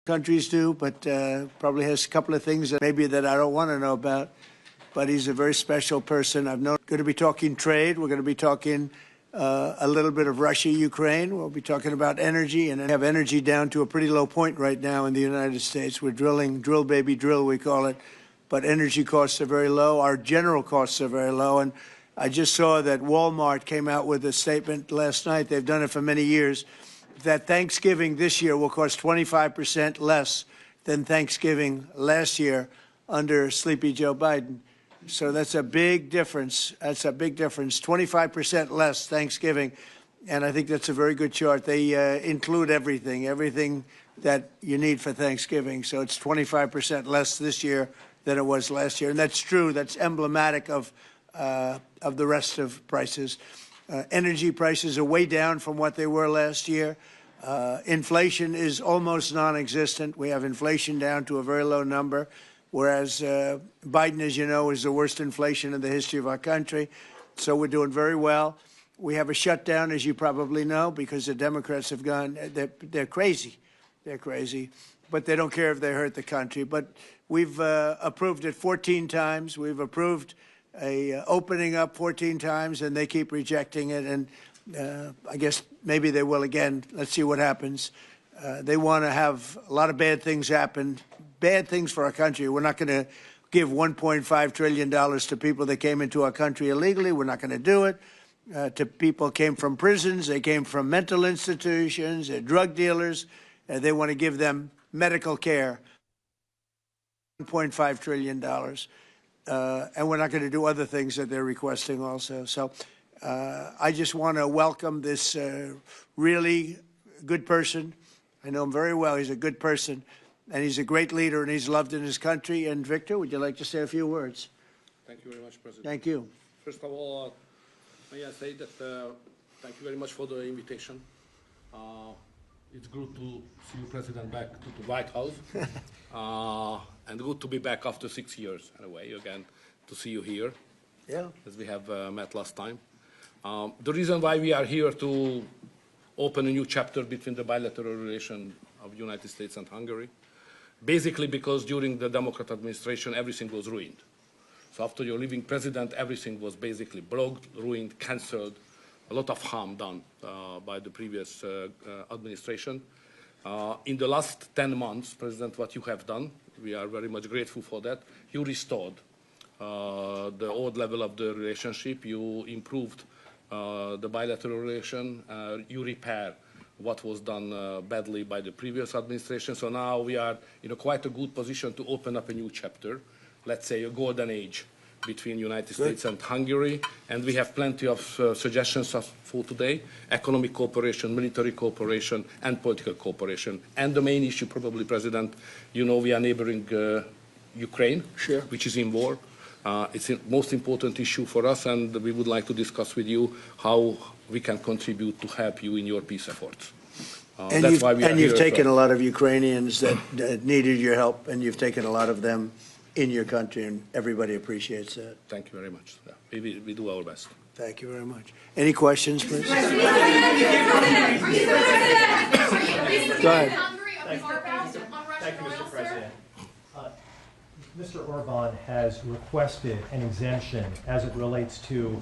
countries do, but probably has a couple of things that maybe that I don't want to know about. But he's a very special person. I've known. Going to be talking trade. We're going to be talking a little bit of Russia, Ukraine. We'll be talking about energy, and have energy down to a pretty low point right now in the United States. We're drilling, drill baby drill, we call it. But energy costs are very low. Our general costs are very low. And I just saw that Walmart came out with a statement last night. They've done it for many years, that Thanksgiving this year will cost 25% less than Thanksgiving last year under Sleepy Joe Biden. So that's a big difference. That's a big difference. 25% less Thanksgiving. And I think that's a very good chart. They include everything that you need for Thanksgiving. So it's 25% less this year than it was last year. And that's true. That's emblematic of the rest of prices. Energy prices are way down from what they were last year. Inflation is almost non-existent. We have inflation down to a very low number, whereas Biden, as you know, is the worst inflation in the history of our country. So we're doing very well. We have a shutdown, as you probably know, because the Democrats have gone, they're crazy. They're crazy. But they don't care if they hurt the country. But we've approved it 14 times. We've approved opening up 14 times, and they keep rejecting it. And I guess maybe they will again. Let's see what happens. They want to have a lot of bad things happen, bad things for our country. We're not going to give $1.5 trillion to people that came into our country illegally. We're not going to do it. To people came from prisons. They came from mental institutions. They're drug dealers. They want to give them medical care. $1.5 trillion. And we're not going to do other things that they're requesting also. So I just want to welcome this really good person. I know him very well. He's a good person, and he's a great leader, and he's loved in his country. And Victor, would you like to say a few words? Thank you very much, President. Thank you. First of all, may I say that thank you very much for the invitation. It's good to see you, President, back to the White House. And good to be back after 6 years, anyway, again, to see you here, as we have met last time. The reason why we are here to open a new chapter between the bilateral relation of the United States and Hungary, basically because during the Democrat administration, everything was ruined. So after your leaving president, everything was basically broke, ruined, cancelled, a lot of harm done by the previous administration. In the last 10 months, President, what you have done, we are very much grateful for that. You restored the old level of the relationship. You improved the bilateral relation. You repair what was done badly by the previous administration. So now we are in quite a good position to open up a new chapter, let's say a golden age between United States and Hungary. And we have plenty of suggestions for today: economic cooperation, military cooperation, and political cooperation. And the main issue, probably, President, you know, we are neighboring Ukraine, which is in war. It's the most important issue for us, and we would like to discuss with you how we can contribute to help you in your peace efforts. That's why we are here. And you've taken a lot of Ukrainians that needed your help, and you've taken a lot of them in your country, and everybody appreciates that. Thank you very much. Yeah, we do our best. Thank you very much. Any questions, please? Go ahead. Thank you, Mr. President. Mr. Orban has requested an exemption as it relates to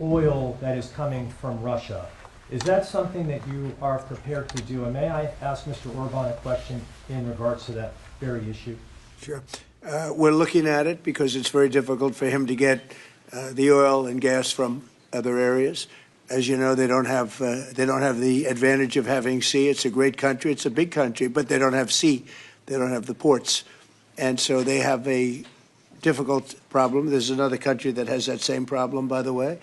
oil that is coming from Russia. Is that something that you are prepared to do? And may I ask Mr. Orban a question in regards to that very issue? Sure. We're looking at it because it's very difficult for him to get the oil and gas from other areas. As you know, they don't have the advantage of having sea. It's a great country. It's a big country, but they don't have sea. They don't have the ports. And so they have a difficult problem. There's another country that has that same problem, by the way.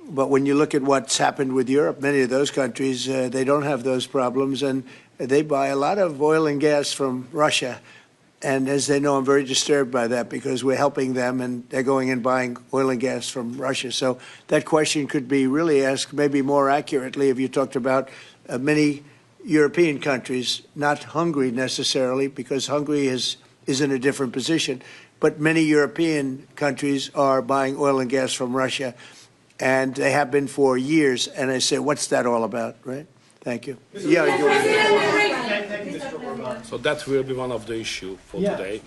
But when you look at what's happened with Europe, many of those countries, they don't have those problems, and they buy a lot of oil and gas from Russia. And as they know, I'm very disturbed by that because we're helping them, and they're going and buying oil and gas from Russia. So that question could be really asked maybe more accurately if you talked about many European countries, not Hungary necessarily, because Hungary is in a different position. But many European countries are buying oil and gas from Russia, and they have been for years. And I say, what's that all about, right? Thank you. Thank you, Mr. Orban. So that will be one of the issues for Yeah. today,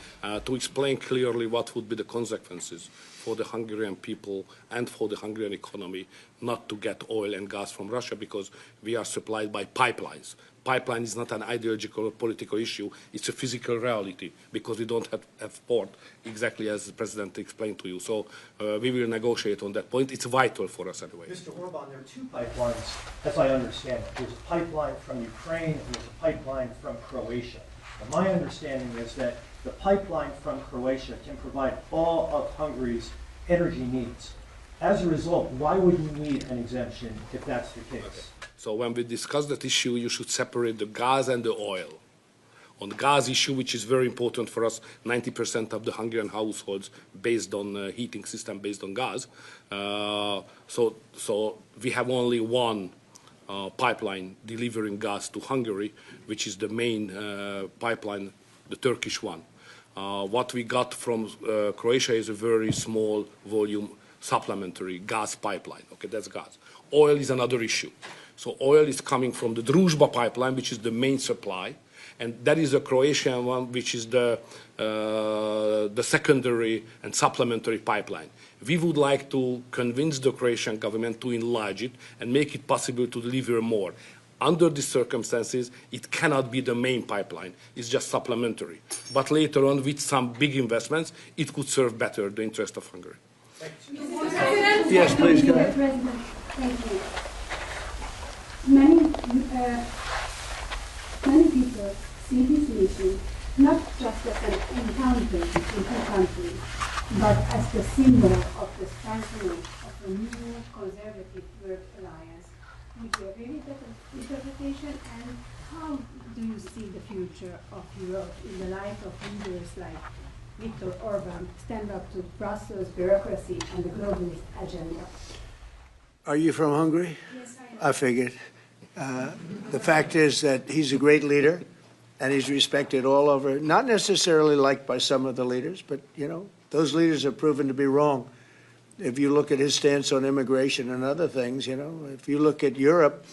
to explain clearly what would be the consequences for the Hungarian people and for the Hungarian economy not to get oil and gas from Russia, because we are supplied by pipelines. Pipeline is not an ideological or political issue, it's a physical reality, because we don't have port, exactly as the President explained to you. So we will negotiate on that point. It's vital for us anyway. Mr. Orban, there are two pipelines, as I understand it. There's a pipeline from Ukraine and there's a pipeline from Croatia. And my understanding is that the pipeline from Croatia can provide all of Hungary's energy needs. As a result, why would you need an exemption if that's the case? Okay. So when we discuss that issue, you should separate the gas and the oil. On the gas issue, which is very important for us, 90% of the Hungarian households based on heating system based on gas. So we have only one pipeline delivering gas to Hungary, which is the main pipeline, the Turkish one. What we got from Croatia is a very small volume supplementary gas pipeline. Okay, that's gas. Oil is another issue. So oil is coming from the Druzhba pipeline, which is the main supply, and that is a Croatian one, which is the secondary and supplementary pipeline. We would like to convince the Croatian government to enlarge it and make it possible to deliver more. Under these circumstances, it cannot be the main pipeline. It's just supplementary. But later on, with some big investments, it could serve better the interest of Hungary. Yes, please, go ahead. President, thank you. Many people see this meeting not just as an encounter between two countries, but as the symbol of the strengthening of a new conservative world alliance. Would you agree with that interpretation? And how do you see the future of Europe in the light of leaders like Viktor Orban stand up to Brussels bureaucracy and the globalist agenda? Are you from Hungary? Yes, I am. I figured. The fact is that he's a great leader, and he's respected all over, not necessarily liked by some of the leaders, but, you know, those leaders have proven to be wrong. If you look at his stance on immigration and other things, you know, if you look at Europe,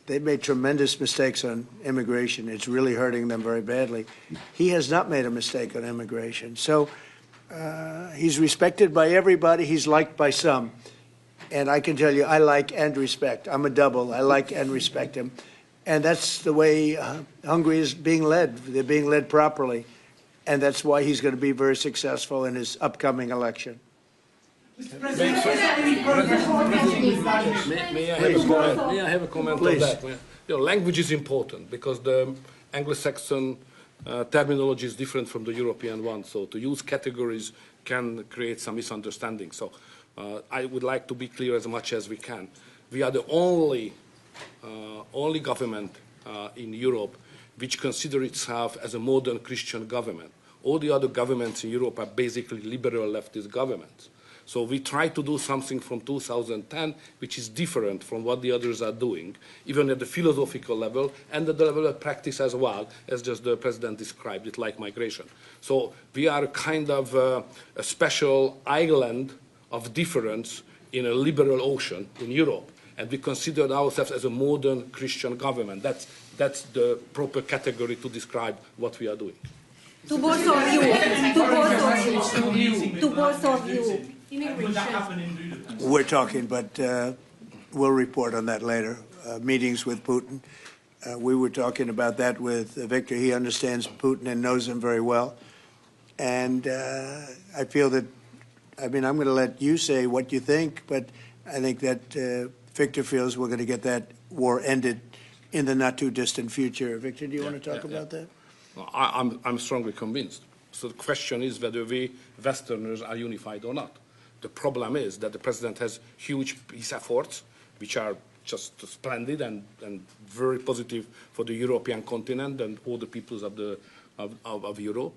they've made tremendous mistakes on immigration. It's really hurting them very badly. He has not made a mistake on immigration. So he's respected by everybody. He's liked by some. And I can tell you, I like and respect. I'm a double. I like and respect him. And that's the way Hungary is being led. They're being led properly. And that's why he's going to be very successful in his upcoming election. May I have a comment Please. on that? You know, language is important because the Anglo-Saxon terminology is different from the European one. So to use categories can create some misunderstanding. So I would like to be clear as much as we can. We are the only government in Europe which consider itself as a modern Christian government. All the other governments in Europe are basically liberal leftist governments. So we try to do something from 2010 which is different from what the others are doing, even at the philosophical level and at the level of practice as well, as just the President described it, like migration. So we are kind of a special island of difference in a liberal ocean in Europe. And we consider ourselves as a modern Christian government. That's the proper category to describe what we are doing. To both of you. We're talking, but we'll report on that later. Meetings with Putin. We were talking about that with Viktor. He understands Putin and knows him very well. And I feel that, I mean, I'm going to let you say what you think, but I think that Viktor feels we're going to get that war ended in the not too distant future. Viktor, do you want to talk about that? I'm strongly convinced. So the question is whether we Westerners are unified or not. The problem is that the President has huge peace efforts, which are just splendid and very positive for the European continent and all the peoples of Europe.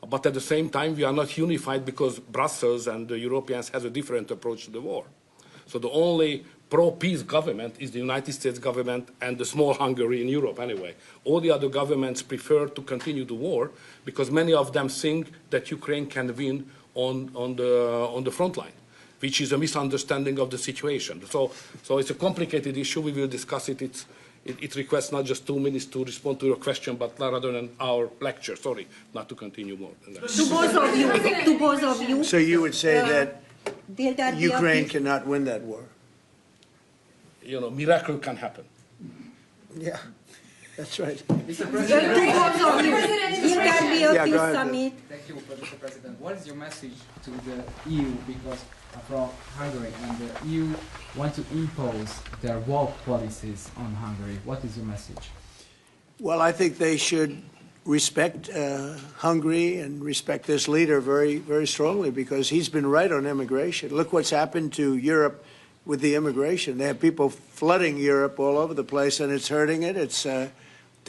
But at the same time, we are not unified because Brussels and the Europeans has a different approach to the war. So the only pro-peace government is the United States government and the small Hungary in Europe anyway. All the other governments prefer to continue the war because many of them think that Ukraine can win on the front line, which is a misunderstanding of the situation. So it's a complicated issue. We will discuss it. it requests not just 2 minutes to respond to your question, but rather than our lecture. Sorry, not to continue more than that. To both of you, to both of you. So you would say that Will that be Ukraine a cannot win that war? You know, miracle can happen. Yeah, that's right. to both of you? Will that be a Yeah, peace go ahead, summit? Thank you, Mr. President. What is your message to the EU, because from Hungary, and the EU want to impose their woke policies on Hungary? What is your message? Well, I think they should respect Hungary and respect this leader very, very strongly, because he's been right on immigration. Look what's happened to Europe with the immigration. They have people flooding Europe all over the place, and it's hurting it. It's the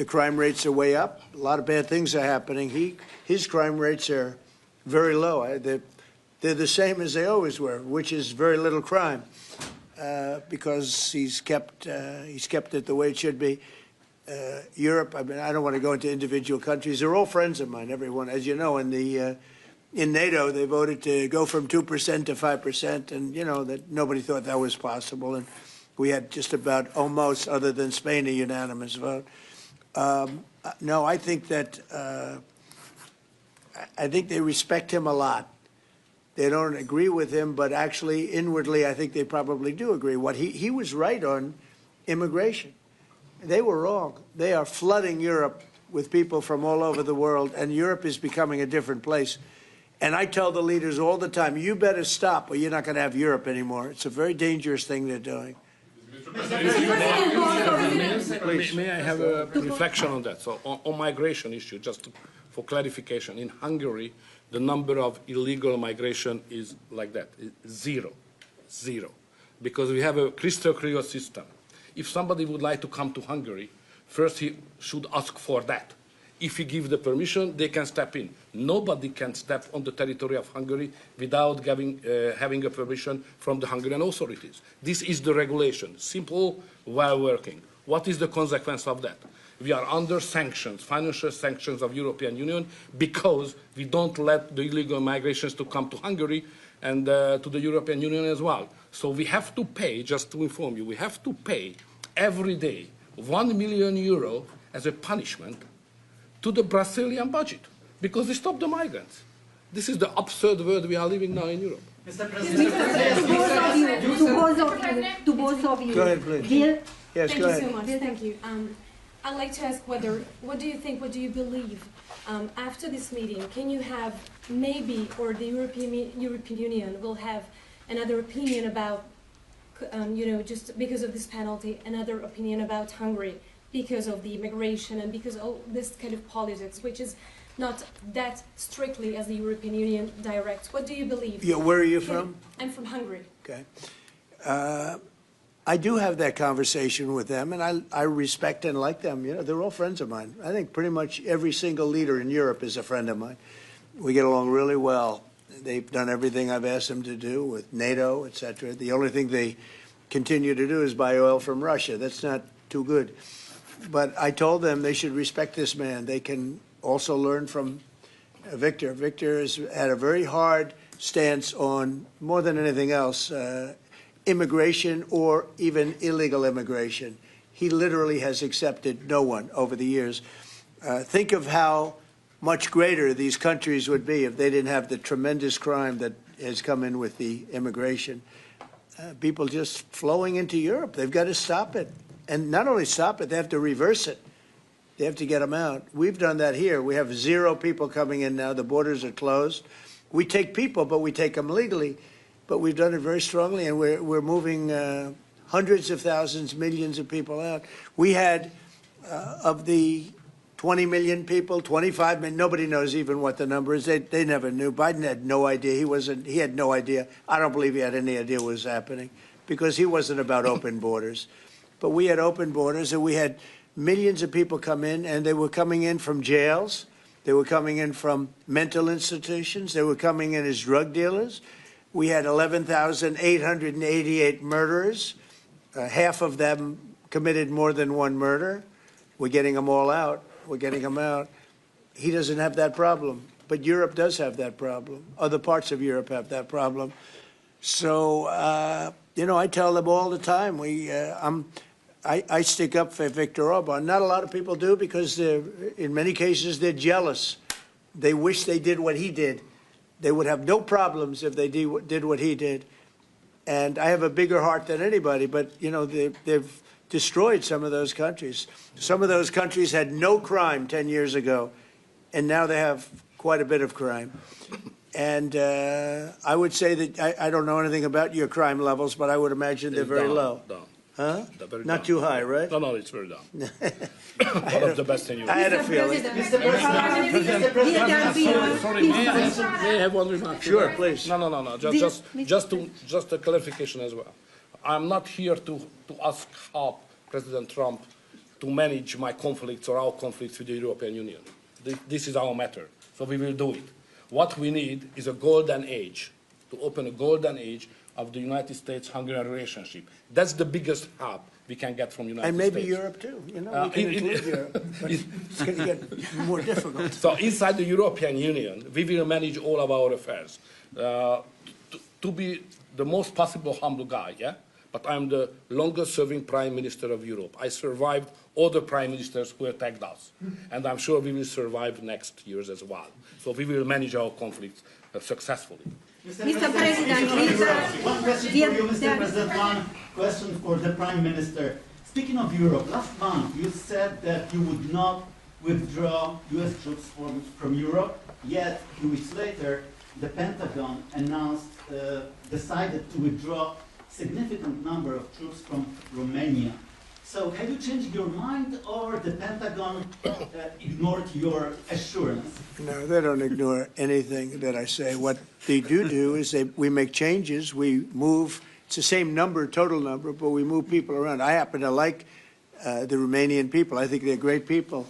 crime rates are way up. A lot of bad things are happening. His crime rates are very low. They're the same as they always were, which is very little crime, because he's kept it the way it should be. Europe, I mean, I don't want to go into individual countries. They're all friends of mine, everyone. As you know, in NATO, they voted to go from 2% to 5%, and, you know, that nobody thought that was possible. And we had just about almost, other than Spain, a unanimous vote. No, I think that I think they respect him a lot. They don't agree with him, but actually, inwardly, I think they probably do agree. He was right on immigration. They were wrong. They are flooding Europe with people from all over the world, and Europe is becoming a different place. And I tell the leaders all the time, you better stop or you're not going to have Europe anymore. It's a very dangerous thing they're doing. May I have a reflection on that? So on migration issue, just for clarification, in Hungary, the number of illegal migration is like that, zero, because we have a crystal clear system. If somebody would like to come to Hungary, first he should ask for that. If he gives the permission, they can step in. Nobody can step on the territory of Hungary without having a permission from the Hungarian authorities. This is the regulation, simple, well working. What is the consequence of that? We are under sanctions, financial sanctions of European Union, because we don't let the illegal migrations to come to Hungary and to the European Union as well. So we have to pay, just to inform you, we have to pay every day €1 million as a punishment to the Brazilian budget, because they stopped the migrants. This is the absurd world we are living now in Europe. To both of you. Go ahead, please. Will, Yes, Thank go you ahead. so much. Thank you. I'd like to ask what do you think, what do you believe after this meeting? Can you have maybe, or the European Union will have another opinion about, just because of this penalty, another opinion about Hungary because of the immigration and because of this kind of politics, which is not that strictly as the European Union directs. What do you believe? Yeah, where are you from? I'm from Hungary. Okay. I do have that conversation with them, and I respect and like them. You know, they're all friends of mine. I think pretty much every single leader in Europe is a friend of mine. We get along really well. They've done everything I've asked them to do with NATO, etc. The only thing they continue to do is buy oil from Russia. That's not too good. But I told them they should respect this man. They can also learn from Viktor. Viktor has had a very hard stance on, more than anything else, immigration or even illegal immigration. He literally has accepted no one over the years. Think of how much greater these countries would be if they didn't have the tremendous crime that has come in with the immigration. People just flowing into Europe. They've got to stop it. And not only stop it, they have to reverse it. They have to get them out. We've done that here. We have 0 people coming in now. The borders are closed. We take people, but we take them legally. But we've done it very strongly, and we're moving hundreds of thousands, millions of people out. We had, of the 20 million people, 25 million, nobody knows even what the number is. They never knew. Biden had no idea. He had no idea. I don't believe he had any idea what was happening, because he wasn't about open borders. But we had open borders, and we had millions of people come in, and they were coming in from jails. They were coming in from mental institutions. They were coming in as drug dealers. We had 11,888 murderers. Half of them committed more than one murder. We're getting them all out. We're getting them out. He doesn't have that problem, but Europe does have that problem. Other parts of Europe have that problem. So, I tell them all the time, I stick up for Viktor Orban. Not a lot of people do because in many cases they're jealous. They wish they did what he did. They would have no problems if they did what he did. And I have a bigger heart than anybody, but, you know, they've destroyed some of those countries. Some of those countries had no crime 10 years ago, and now they have quite a bit of crime. And I would say that I don't know anything about your crime levels, but I would imagine they're very low. Down. Huh? Very Not down. too high, right? No, it's very down. One of the best in Europe. I had a feeling. Sorry, may I have one remark? Sure, please. No. Just a clarification as well. I'm not here to ask help President Trump to manage my conflicts or our conflicts with the European Union. This is our matter, so we will do it. What we need is a golden age, to open a golden age of the United States-Hungarian relationship. That's the biggest help we can get from the United States. And maybe Europe too. You know, we can include Europe, but it's going to get more difficult. So inside the European Union, we will manage all of our affairs. To be the most possible humble guy, yeah? But I'm the longest-serving Prime Minister of Europe. I survived all the Prime Ministers who attacked us. And I'm sure we will survive next years as well. So we will manage our conflicts successfully. Mr. President, one question for you, Mr. President, one question for the Prime Minister. Speaking of Europe, last month you said that you would not withdraw US troops from Europe, yet 2 weeks later the Pentagon announced, decided to withdraw significant number of troops from Romania. So have you changed your mind, or the Pentagon ignored your assurance? No, they don't ignore anything that I say. What they do is we make changes. We move. It's the same number, total number, but we move people around. I happen to like the Romanian people. I think they're great people.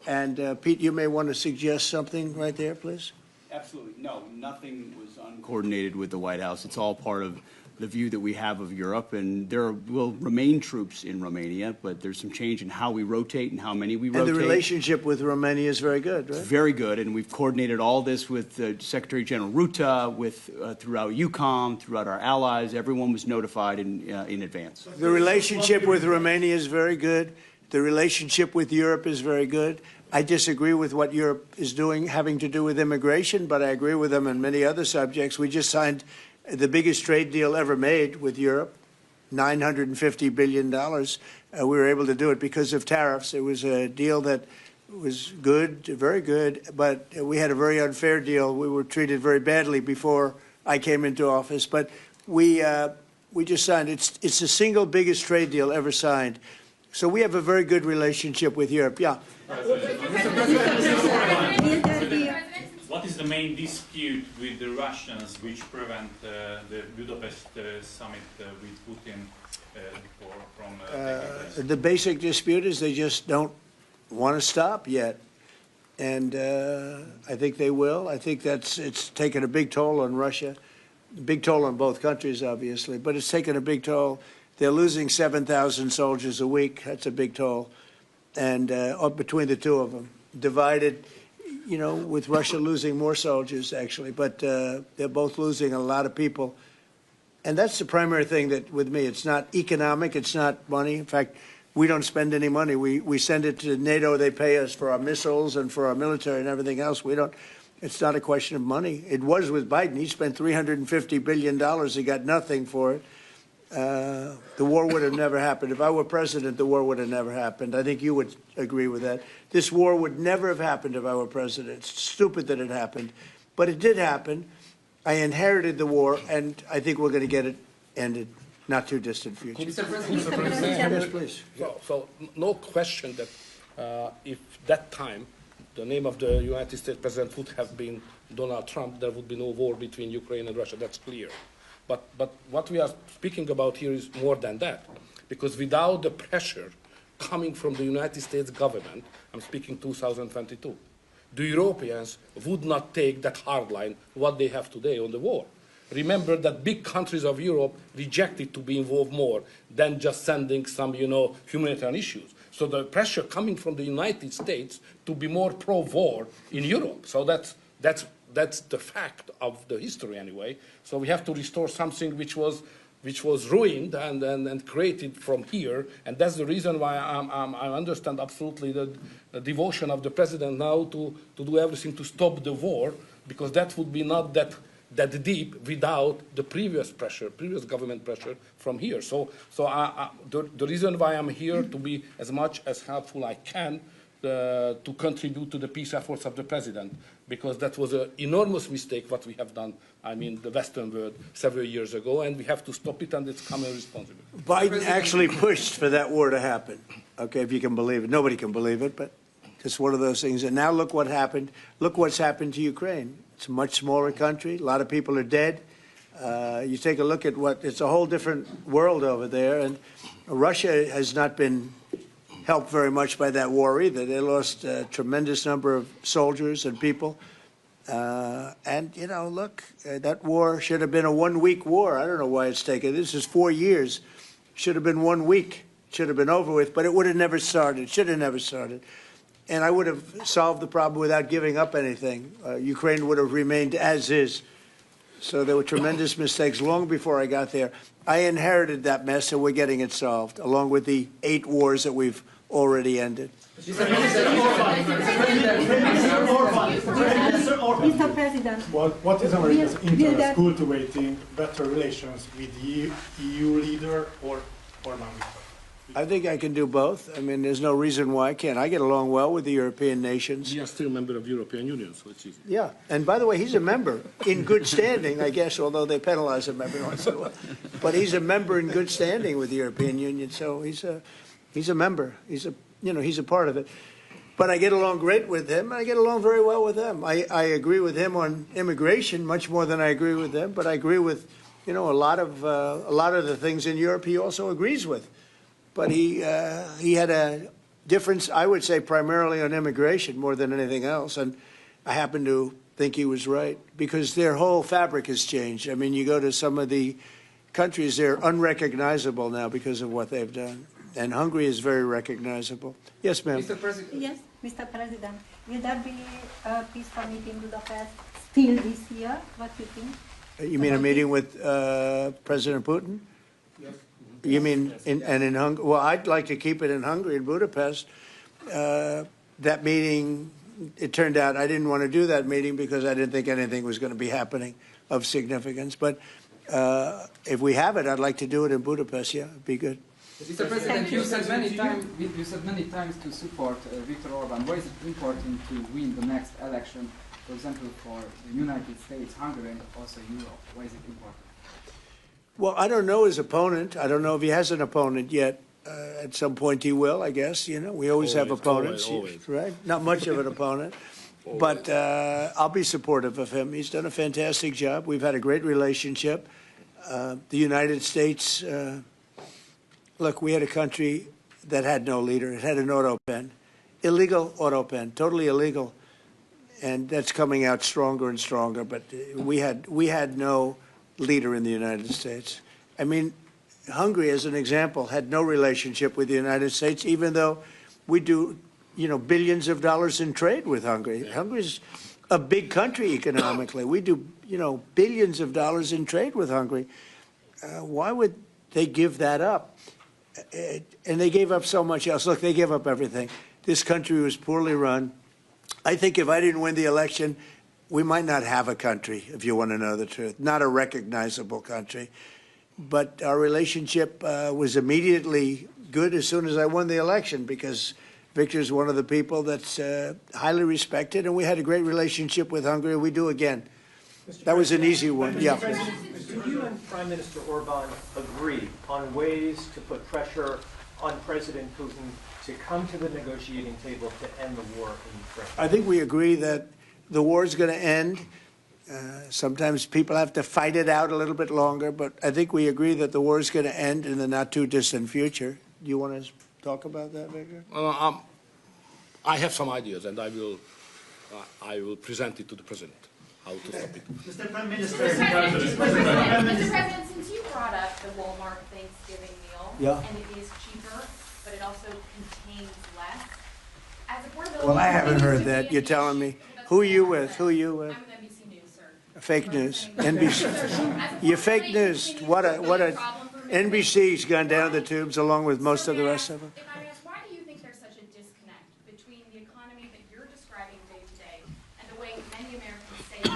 And Pete, you may want to suggest something right there, please. Absolutely. No, nothing was uncoordinated with the White House. It's all part of the view that we have of Europe, and there will remain troops in Romania, but there's some change in how we rotate and how many we rotate. And the relationship with Romania is very good, right? It's very good, and we've coordinated all this with Secretary General Ruta, with throughout EUCOM, throughout our allies. Everyone was notified in advance. The relationship with Romania is very good. The relationship with Europe is very good. I disagree with what Europe is doing having to do with immigration, but I agree with them on many other subjects. We just signed the biggest trade deal ever made with Europe, $950 billion. We were able to do it because of tariffs. It was a deal that was good, very good, but we had a very unfair deal. We were treated very badly before I came into office, but we just signed. It's the single biggest trade deal ever signed. So we have a very good relationship with Europe. Yeah. What is the main dispute with the Russians which prevent the Budapest summit with Putin from taking place? The basic dispute is they just don't want to stop yet. And I think they will. I think it's taken a big toll on Russia, a big toll on both countries, obviously, but it's taken a big toll. They're losing 7,000 soldiers a week. That's a big toll. And between the two of them, divided, you know, with Russia losing more soldiers, actually. But they're both losing a lot of people. And that's the primary thing that, with me, it's not economic, it's not money. In fact, we don't spend any money. We send it to NATO. They pay us for our missiles and for our military and everything else. We don't. It's not a question of money. It was with Biden. He spent $350 billion. He got nothing for it. The war would have never happened. If I were president, the war would have never happened. I think you would agree with that. This war would never have happened if I were president. It's stupid that it happened. But it did happen. I inherited the war, and I think we're going to get it ended. Not too distant future. Yes, please. So no question that if that time the name of the United States president would have been Donald Trump, there would be no war between Ukraine and Russia. That's clear. But what we are speaking about here is more than that, because without the pressure coming from the United States government, I'm speaking 2022, the Europeans would not take that hard line what they have today on the war. Remember that big countries of Europe rejected to be involved more than just sending some, humanitarian issues. So the pressure coming from the United States to be more pro-war in Europe. So that's the fact of the history anyway. So we have to restore something which was which was ruined and created from here, and that's the reason why I understand absolutely the devotion of the president now to do everything to stop the war, because that would be not that deep without the previous government pressure from here. So the reason why I'm here to be as much as helpful I can to contribute to the peace efforts of the president, because that was an enormous mistake what we have done, I mean, the Western world several years ago, and we have to stop it, and it's common responsibility. Biden actually pushed for that war to happen. Okay, if you can believe it. Nobody can believe it, but it's one of those things. And now look what happened. Look what's happened to Ukraine. It's a much smaller country. A lot of people are dead. You take a look at it's a whole different world over there, and Russia has not been helped very much by that war either. They lost a tremendous number of soldiers and people. And, you know, look, that war should have been a one-week war. I don't know why it's taken. This is 4 years. Should have been 1 week. Should have been over with, but it would have never started. Should have never started. And I would have solved the problem without giving up anything. Ukraine would have remained as is. So there were tremendous mistakes long before I got there. I inherited that mess, and we're getting it solved, along with the 8 wars that we've already ended. Mr. President, What is America's interest cultivating better relations with the EU leader or Orban? I think I can do both. I mean, there's no reason why I can't. I get along well with the European nations. We are still a member of the European Union, so it's easy. Yeah, and by the way, he's a member in good standing, I guess, although they penalize him every once in a while. But he's a member in good standing with the European Union, so he's a member. He's a part of it. But I get along great with him. I get along very well with them. I agree with him on immigration much more than I agree with them. But I agree with, a lot of the things in Europe he also agrees with. But he had a difference, I would say, primarily on immigration more than anything else. And I happen to think he was right, because their whole fabric has changed. I mean, you go to some of the countries, they're unrecognizable now because of what they've done. And Hungary is very recognizable. Yes, ma'am. Mr. President. yes, Mr. President, will there be a peaceful meeting in Budapest still this year? What do you think? You mean a meeting with President Putin? Yes. You mean in Hungary? Well, I'd like to keep it in Hungary, in Budapest. That meeting, it turned out I didn't want to do that meeting because I didn't think anything was going to be happening of significance. But if we have it, I'd like to do it in Budapest. Yeah, it'd be good. Mr. President, you said many times to support Viktor Orban. Why is it important to win the next election, for example, for the United States, Hungary, and also Europe? Why is it important? Well, I don't know his opponent. I don't know if he has an opponent yet. At some point he will, I guess. We always have opponents, always. right? Not much of an opponent. But I'll be supportive of him. He's done a fantastic job. We've had a great relationship. The United States, look, we had a country that had no leader. It had an auto pen, illegal auto pen, totally illegal. And that's coming out stronger and stronger. But we had no leader in the United States. I mean, Hungary, as an example, had no relationship with the United States, even though we do, billions of dollars in trade with Hungary. Yeah. Hungary's a big country economically. We do, billions of dollars in trade with Hungary. Why would they give that up? And they gave up so much else. Look, they gave up everything. This country was poorly run. I think if I didn't win the election, we might not have a country, if you want to know the truth, not a recognizable country. But our relationship was immediately good as soon as I won the election, because Viktor's one of the people that's highly respected, and we had a great relationship with Hungary. We do again. That was an easy one. Mr. Yeah. Do you and Prime Minister Orban agree on ways to put pressure on President Putin to come to the negotiating table to end the war in Ukraine? I think we agree that the war is going to end. Sometimes people have to fight it out a little bit longer, but I think we agree that the war is going to end in the not-too-distant future. Do you want to talk about that, Viktor? I have some ideas, and I will present it to the president. How to stop it. Mr. Prime Minister. Mr. President, since you brought up the Walmart Thanksgiving meal, and it is cheaper, but it also contains less. As a portability, well, I haven't heard that. You're telling me. Who are you with? Who are you with? I'm with NBC News, sir. Fake news. NBC. You're fake news. What a NBC's gone down the tubes along with most of the rest of them. If I may ask, why do you think there's such a disconnect between the economy that you're describing day to day and the way many Americans say are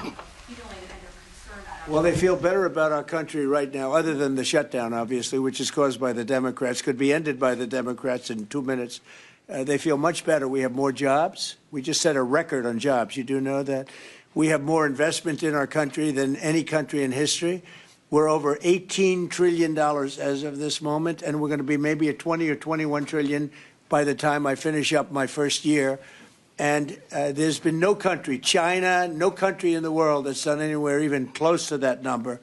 feeling and are concerned about? Well, they feel better about our country right now, other than the shutdown, obviously, which is caused by the Democrats, could be ended by the Democrats in 2 minutes. They feel much better. We have more jobs. We just set a record on jobs. You do know that. We have more investment in our country than any country in history. We're over $18 trillion as of this moment, and we're going to be maybe at 20 or 21 trillion by the time I finish up my first year. And there's been no country, China, no country in the world that's done anywhere even close to that number.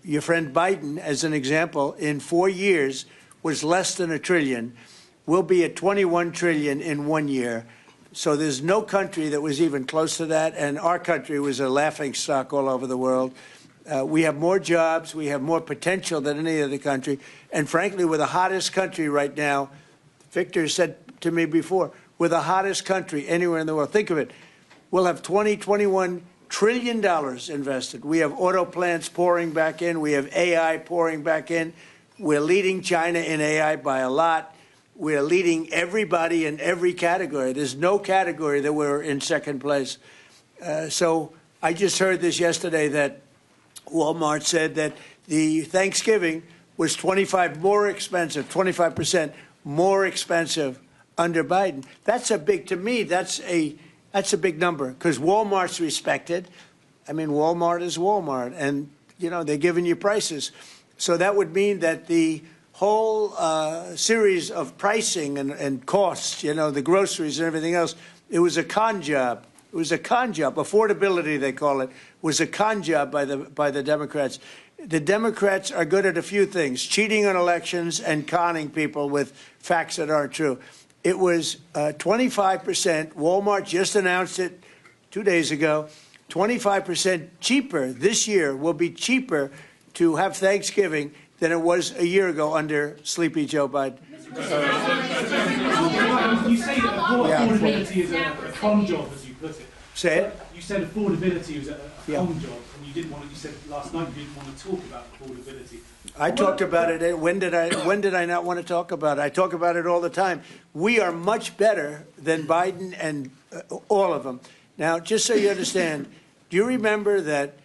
Your friend Biden, as an example, in 4 years was less than $1 trillion. We'll be at 21 trillion in 1 year. So there's no country that was even close to that, and our country was a laughingstock all over the world. We have more jobs, we have more potential than any other country, and frankly, we're the hottest country right now. Victor said to me before, we're the hottest country anywhere in the world. Think of it. We'll have $21 trillion invested. We have auto plants pouring back in. We have AI pouring back in. We're leading China in AI by a lot. We're leading everybody in every category. There's no category that we're in second place. So I just heard this yesterday that Walmart said that the Thanksgiving was 25% more expensive under Biden. That's a big, to me, that's a big number, because Walmart's respected. I mean, Walmart is Walmart, and, you know, they're giving you prices. So that would mean that the whole series of pricing and costs, you know, the groceries and everything else, it was a con job. It was a con job. Affordability, they call it, was a con job by the Democrats. The Democrats are good at a few things: cheating on elections and conning people with facts that aren't true. It was 25%. Walmart just announced it 2 days ago. 25% cheaper this year, will be cheaper to have Thanksgiving than it was a year ago under Sleepy Joe Biden. You say that affordability is a con job, as you put it. Say it. You said affordability was a con job, and you didn't want to. You said last night you didn't want to talk about affordability. I talked about it. When did I not want to talk about it? I talk about it all the time. We are much better than Biden and all of them. Now, just so you understand, do you remember that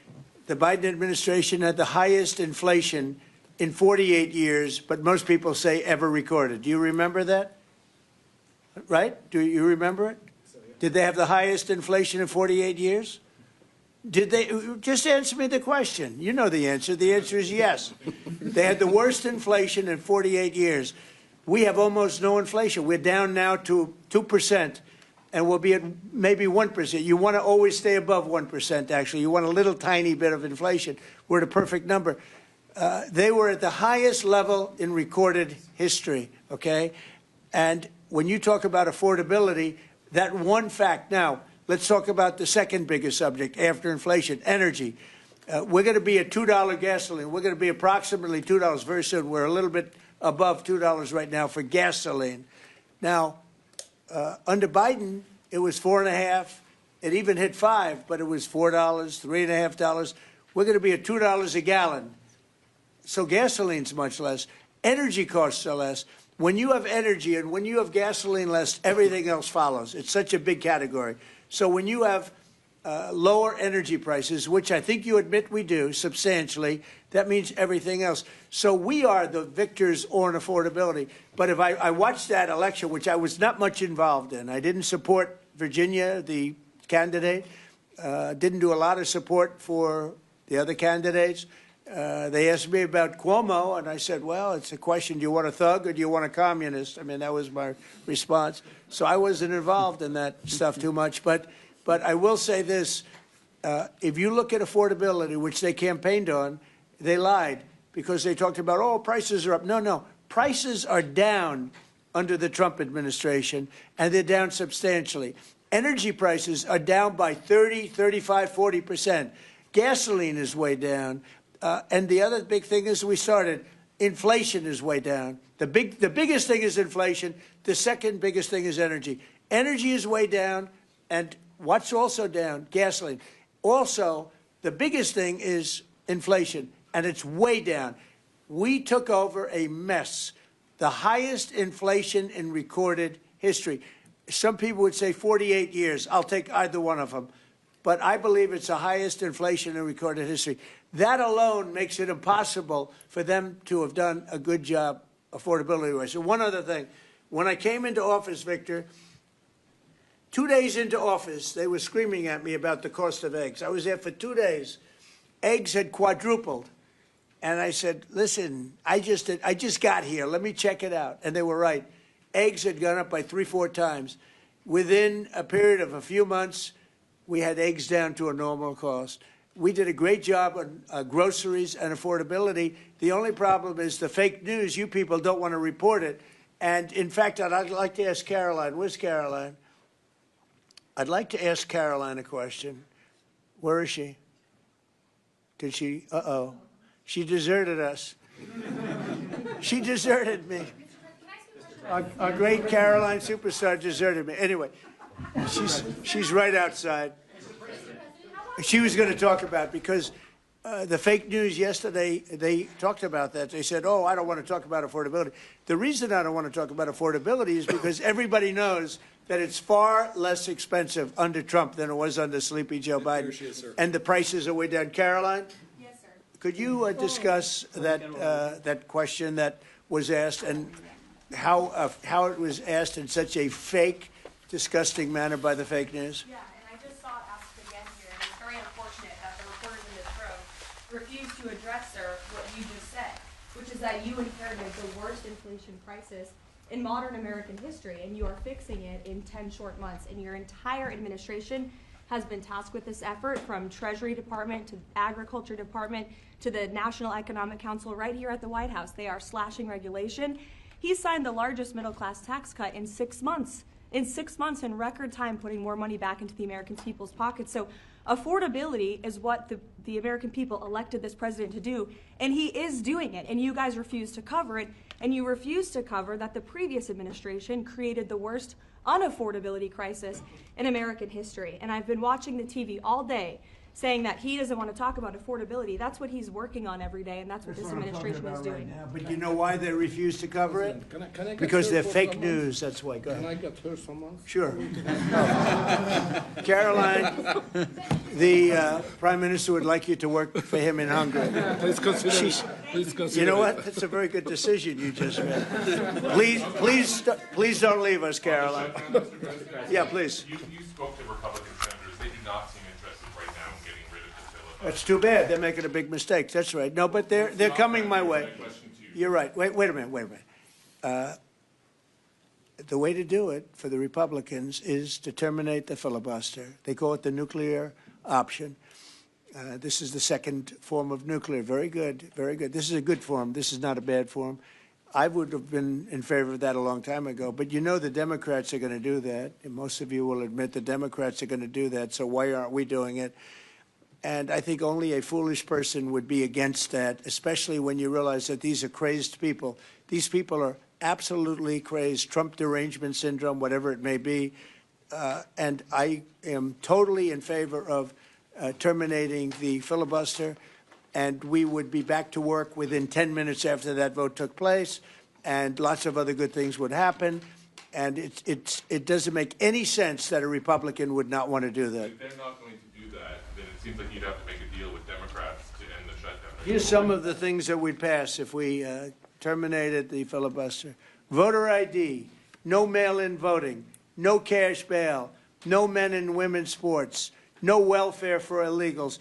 the Biden administration had the highest inflation in 48 years, but most people say ever recorded? Do you remember that? Right? Do you remember it? Did they have the highest inflation in 48 years? Did they? Just answer me the question. You know the answer. The answer is yes. They had the worst inflation in 48 years. We have almost no inflation. We're down now to 2%, and we'll be at maybe 1%. You want to always stay above 1%, actually. You want a little tiny bit of inflation. We're at a perfect number. They were at the highest level in recorded history, okay? And when you talk about affordability, that one fact. Now, let's talk about the second biggest subject after inflation, energy. We're going to be at $2 gasoline. We're going to be approximately $2 very soon. We're a little bit above $2 right now for gasoline. Now, under Biden, it was $4.50. It even hit $5, but it was $4, $3.50. We're going to be at $2 a gallon. So gasoline's much less. Energy costs are less. When you have energy and when you have gasoline less, everything else follows. It's such a big category. So when you have lower energy prices, which I think you admit we do substantially, that means everything else. So we are the victors on affordability. But if I watched that election, which I was not much involved in, I didn't support Virginia, the candidate, didn't do a lot of support for the other candidates. They asked me about Cuomo, and I said, well, it's a question, do you want a thug or do you want a communist? I mean, that was my response. So I wasn't involved in that stuff too much. But I will say this. If you look at affordability, which they campaigned on, they lied because they talked about, oh, prices are up. No. Prices are down under the Trump administration, and they're down substantially. Energy prices are down by 30, 35, 40%. Gasoline is way down. And the other big thing is inflation is way down. The biggest thing is inflation. The second biggest thing is energy. Energy is way down, and what's also down? Gasoline. Also, The biggest thing is inflation, and it's way down. We took over a mess, the highest inflation in recorded history. Some people would say 48 years. I'll take either one of them. But I believe it's the highest inflation in recorded history. That alone makes it impossible for them to have done a good job affordability-wise. So one other thing. When I came into office, Victor, 2 days into office, they were screaming at me about the cost of eggs. I was there for 2 days. Eggs had quadrupled. And I said, listen, I just got here. Let me check it out. And they were right. Eggs had gone up by 3-4 times. Within a period of a few months, we had eggs down to a normal cost. We did a great job on groceries and affordability. The only problem is the fake news. You people don't want to report it. And, in fact, I'd like to ask Caroline. Where's Caroline? I'd like to ask Caroline a question. Where is she? Did she? Uh-oh. She deserted us. She deserted me. Our great Caroline superstar deserted me. Anyway, she's right outside. She was going to talk about, because the fake news yesterday, they talked about that. They said, oh, I don't want to talk about affordability. The reason I don't want to talk about affordability is because everybody knows that it's far less expensive under Trump than it was under sleepy Joe Biden. And the prices are way down. Caroline? Yes, sir. Could you discuss that question that was asked, and how it was asked in such a fake, disgusting manner by the fake news? Yeah, and I just saw it asked again here, and it's very unfortunate that the reporters in this room refuse to address, sir, what you just said, which is that you inherited the worst inflation crisis in modern American history, and you are fixing it in 10 short months. And your entire administration has been tasked with this effort, from Treasury Department to Agriculture Department to the National Economic Council right here at the White House. They are slashing regulation. He signed the largest middle-class tax cut in 6 months. In 6 months, in record time, putting more money back into the American people's pockets. So affordability is what the American people elected this president to do, and he is doing it, and you guys refuse to cover it, and you refuse to cover that the previous administration created the worst unaffordability crisis in American history. And I've been watching the TV all day saying that he doesn't want to talk about affordability. That's what he's working on every day, and that's what this administration is doing. Right now. But you know why they refuse to cover it? Can I get Because they're fake someone? news. That's why. Go ahead. Can I get her someone? Sure. Caroline, the Prime Minister would like you to work for him in Hungary. Please consider. You know what? That's a very good decision you just made. Please don't leave us, Caroline. Yeah, please. You spoke to Republican senators. They do not seem interested right now in getting rid of the filibuster. That's too bad. They're making a big mistake. That's right. No, but they're coming my way. You're right. Wait a minute. The way to do it for the Republicans is to terminate the filibuster. They call it the nuclear option. This is the second form of nuclear. Very good. Very good. This is a good form. This is not a bad form. I would have been in favor of that a long time ago. But you know the Democrats are going to do that. And most of you will admit the Democrats are going to do that. So why aren't we doing it? And I think only a foolish person would be against that, especially when you realize that these are crazed people. These people are absolutely crazed, Trump derangement syndrome, whatever it may be. And I am totally in favor of terminating the filibuster. And we would be back to work within 10 minutes after that vote took place, and lots of other good things would happen. And it doesn't make any sense that a Republican would not want to do that. If they're not going to do that, then it seems like you'd have to make a deal with Democrats to end the shutdown. Here's some of the things that we'd pass if we terminated the filibuster. Voter ID, no mail-in voting, no cash bail, no men and women's sports, no welfare for illegals.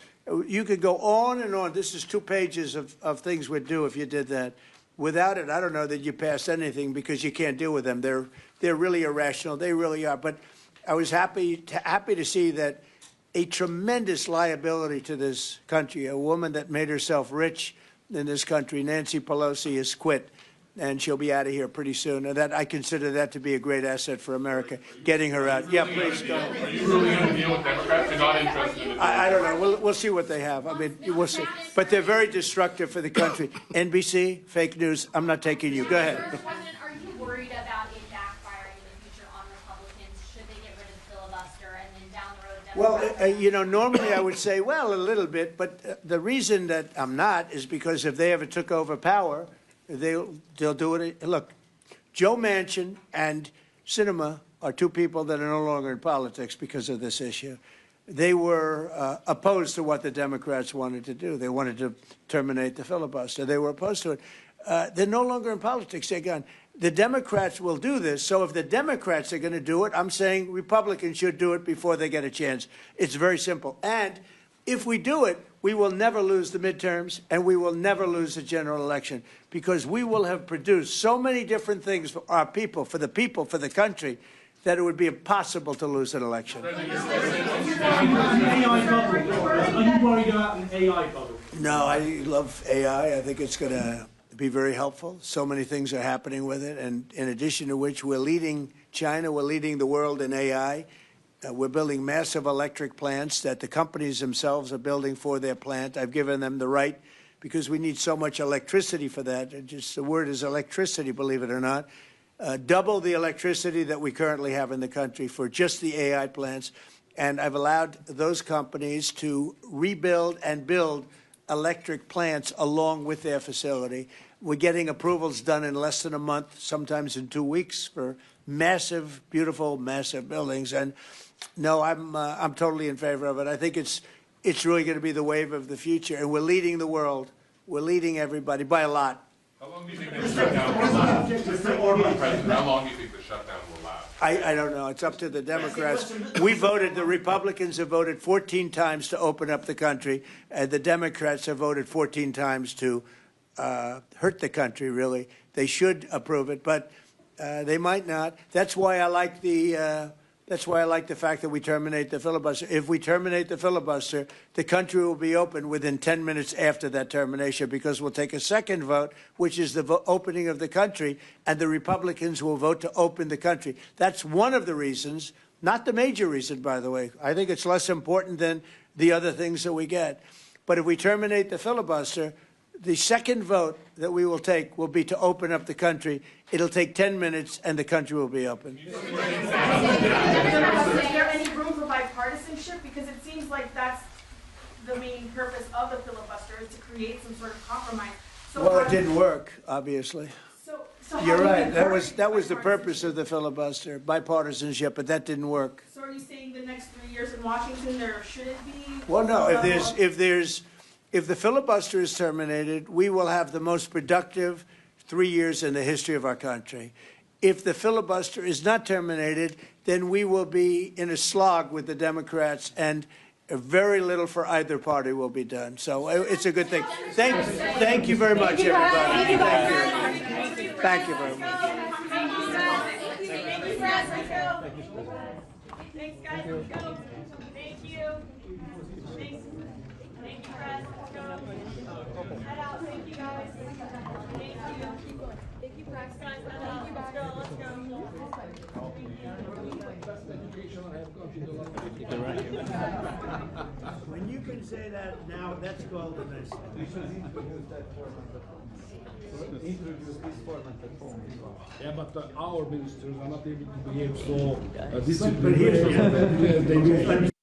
You could go on and on. This is 2 pages of things we'd do if you did that. Without it, I don't know that you pass anything, because you can't deal with them. They're really irrational. They really are. But I was happy to see that a tremendous liability to this country, a woman that made herself rich in this country, Nancy Pelosi, has quit. And she'll be out of here pretty soon. And I consider that to be a great asset for America, getting her out. Yeah, please go. Are you really going to deal with Democrats? You're not interested in it? I don't know. We'll see what they have. I mean, we'll see. But they're very destructive for the country. NBC, fake news. I'm not taking you. Go ahead. Mr. President, are you worried about it backfiring in the future on Republicans? Should they get rid of the filibuster and then down the road Well, you know, normally I would say, well, a little bit, but the reason that I'm not is because if they ever took over power, they'll do it. Look, Joe Manchin and Sinema are two people that are no longer in politics because of this issue. They were opposed to what the Democrats wanted to do. They wanted to terminate the filibuster. They were opposed to it. They're no longer in politics. They're gone. The Democrats will do this. So if the Democrats are going to do it, I'm saying Republicans should do it before they get a chance. It's very simple. And if we do it, we will never lose the midterms and we will never lose the general election because we will have produced so many different things for our people, for the country, that it would be impossible to lose an election. AI bubble. Are you worried about an AI bubble? No, I love AI. I think it's going to be very helpful. So many things are happening with it. And in addition to which, we're leading China, we're leading the world in AI. We're building massive electric plants that the companies themselves are building for their plant. I've given them the right because we need so much electricity for that. The word is electricity, believe it or not. Double the electricity that we currently have in the country for just the AI plants. And I've allowed those companies to rebuild and build electric plants along with their facility. We're getting approvals done in less than a month, sometimes in 2 weeks, for massive, beautiful, massive buildings. And no, I'm totally in favor of it. I think it's really going to be the wave of the future, and we're leading the world. We're leading everybody by a lot. How long do you think the shutdown will last? Mr. Orban, President, how long do you think the shutdown will last? I don't know. It's up to the Democrats. We voted, the Republicans have voted 14 times to open up the country, and the Democrats have voted 14 times to hurt the country, really. They should approve it, but they might not. That's why I like the fact that we terminate the filibuster. If we terminate the filibuster, the country will be open within 10 minutes after that termination because we'll take a second vote, which is the opening of the country, and the Republicans will vote to open the country. That's one of the reasons, not the major reason, by the way. I think it's less important than the other things that we get. But if we terminate the filibuster, the second vote that we will take will be to open up the country. It'll take 10 minutes, and the country will be open. Is there any room for bipartisanship? Because it seems like that's the main purpose of the filibuster, is to create some sort of compromise. So Well, it didn't work, obviously. So how You're do you right. That was encourage the purpose of the filibuster, bipartisanship, but that didn't work. So are you saying the next 3 years in Washington there shouldn't be? Well, no. If the filibuster is terminated, we will have the most productive 3 years in the history of our country. If the filibuster is not terminated, then we will be in a slog with the Democrats, and very little for either party will be done. So it's a good thing. Thank you very much, everybody. Thank you very much. Thanks, guys. Let's go. Thank you. Thanks. Thank you, Fred. Let's go. Head out. Thank you, guys. Thank you. Thank you, Fred. Guys, head out. Let's go. Let's go. When you can say that now, that's golden. We should introduce that format at home. Introduce this format at home. Yeah, but our ministers are not able to behave so disciplined. But here's the